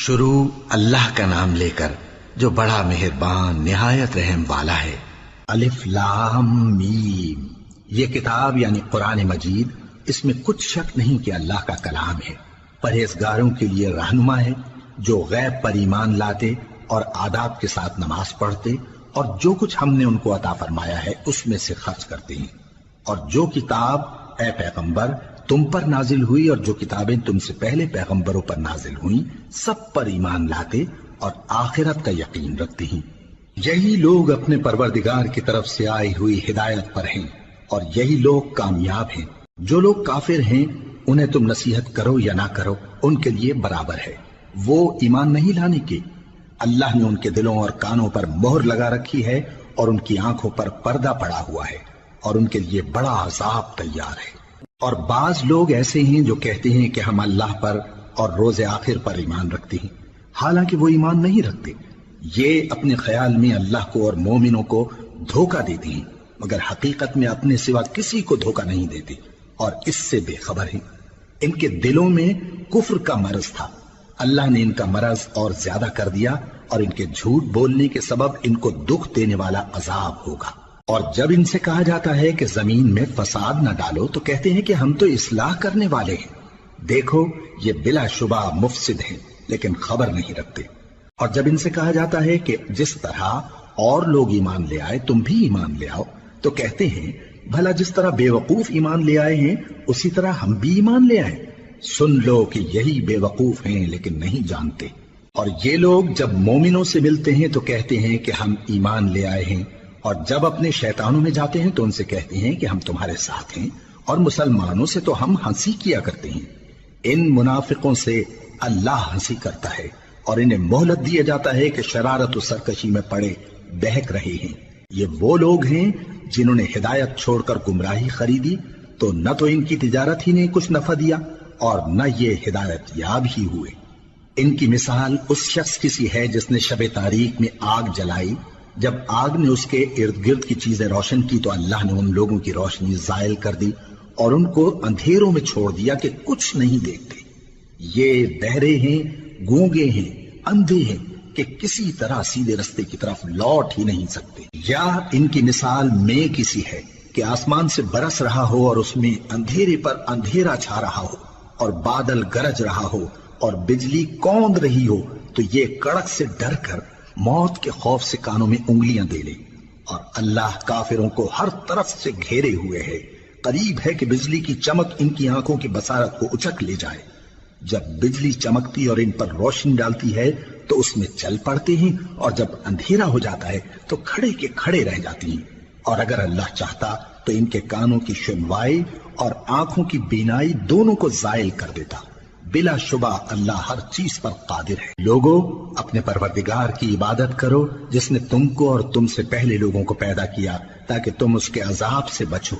شروع اللہ کا نام لے کر جو بڑا مہربان نہایت رحم والا ہے۔ الف لام میم، یہ کتاب یعنی قرآن مجید، اس میں کچھ شک نہیں کہ اللہ کا کلام ہے، پرہیزگاروں کے لیے رہنما ہے جو غیب پر ایمان لاتے اور آداب کے ساتھ نماز پڑھتے اور جو کچھ ہم نے ان کو عطا فرمایا ہے اس میں سے خرچ کرتے ہیں، اور جو کتاب اے پیغمبر تم پر نازل ہوئی اور جو کتابیں تم سے پہلے پیغمبروں پر نازل ہوئیں سب پر ایمان لاتے اور آخرت کا یقین رکھتے ہیں۔ یہی لوگ اپنے پروردگار کی طرف سے آئی ہوئی ہدایت پر ہیں اور یہی لوگ کامیاب ہیں۔ جو لوگ کافر ہیں انہیں تم نصیحت کرو یا نہ کرو ان کے لیے برابر ہے، وہ ایمان نہیں لانے کے۔ اللہ نے ان کے دلوں اور کانوں پر مہر لگا رکھی ہے اور ان کی آنکھوں پر پردہ پڑا ہوا ہے اور ان کے لیے بڑا عذاب تیار ہے۔ اور بعض لوگ ایسے ہیں جو کہتے ہیں کہ ہم اللہ پر اور روز آخر پر ایمان رکھتے ہیں، حالانکہ وہ ایمان نہیں رکھتے۔ یہ اپنے خیال میں اللہ کو اور مومنوں کو دھوکہ دیتے ہیں، مگر حقیقت میں اپنے سوا کسی کو دھوکہ نہیں دیتے اور اس سے بے خبر ہیں۔ ان کے دلوں میں کفر کا مرض تھا، اللہ نے ان کا مرض اور زیادہ کر دیا اور ان کے جھوٹ بولنے کے سبب ان کو دکھ دینے والا عذاب ہوگا۔ اور جب ان سے کہا جاتا ہے کہ زمین میں فساد نہ ڈالو تو کہتے ہیں کہ ہم تو اصلاح کرنے والے ہیں۔ دیکھو یہ بلا شبہ مفسد ہیں لیکن خبر نہیں رکھتے۔ اور جب ان سے کہا جاتا ہے کہ جس طرح اور لوگ ایمان لے آئے تم بھی ایمان لے آؤ تو کہتے ہیں بھلا جس طرح بے وقوف ایمان لے آئے ہیں اسی طرح ہم بھی ایمان لے آئے۔ سن لو کہ یہی بے وقوف ہیں لیکن نہیں جانتے۔ اور یہ لوگ جب مومنوں سے ملتے ہیں تو کہتے ہیں کہ ہم ایمان لے آئے ہیں، اور جب اپنے شیطانوں میں جاتے ہیں تو ان سے کہتے ہیں کہ ہم تمہارے ساتھ ہیں، اور مسلمانوں سے تو ہم ہنسی کیا کرتے ہیں۔ ان منافقوں سے اللہ ہنسی کرتا ہے اور انہیں مہلت دیا جاتا ہے کہ شرارت و سرکشی میں پڑے بہک رہے ہیں۔ یہ وہ لوگ ہیں جنہوں نے ہدایت چھوڑ کر گمراہی خریدی تو نہ تو ان کی تجارت ہی نے کچھ نفع دیا اور نہ یہ ہدایت یاب ہی ہوئے۔ ان کی مثال اس شخص کی سی ہے جس نے شب تاریک میں آگ جلائی، جب آگ نے اس کے ارد گرد کی چیزیں روشن کی تو اللہ نے ان لوگوں کی روشنی زائل کر دی اور ان کو اندھیروں میں چھوڑ دیا کہ کچھ نہیں دیکھتے۔ یہ بہرے ہیں، گونگے ہیں، اندھے ہیں کہ کسی طرح سیدھے رستے کی طرف لوٹ ہی نہیں سکتے۔ یا ان کی مثال مے کی سی ہے کہ آسمان سے برس رہا ہو اور اس میں اندھیرے پر اندھیرا چھا رہا ہو اور بادل گرج رہا ہو اور بجلی کوند رہی ہو تو یہ کڑک سے ڈر کر موت کے خوف سے کانوں میں انگلیاں دے لے۔ اور اللہ کافروں کو ہر طرف سے گھیرے ہوئے ہے، قریب ہے کہ بجلی کی چمک ان کی آنکھوں کی بصارت کو اچک لے جائے۔ جب بجلی چمکتی اور ان پر روشنی ڈالتی ہے تو اس میں چل پڑتے ہیں، اور جب اندھیرا ہو جاتا ہے تو کھڑے کے کھڑے رہ جاتی ہیں۔ اور اگر اللہ چاہتا تو ان کے کانوں کی سنوائی اور آنکھوں کی بینائی دونوں کو زائل کر دیتا۔ بلا شبہ اللہ ہر چیز پر قادر ہے۔ لوگوں اپنے پروردگار کی عبادت کرو جس نے تم کو اور تم سے پہلے لوگوں کو پیدا کیا تاکہ تم اس کے عذاب سے بچو۔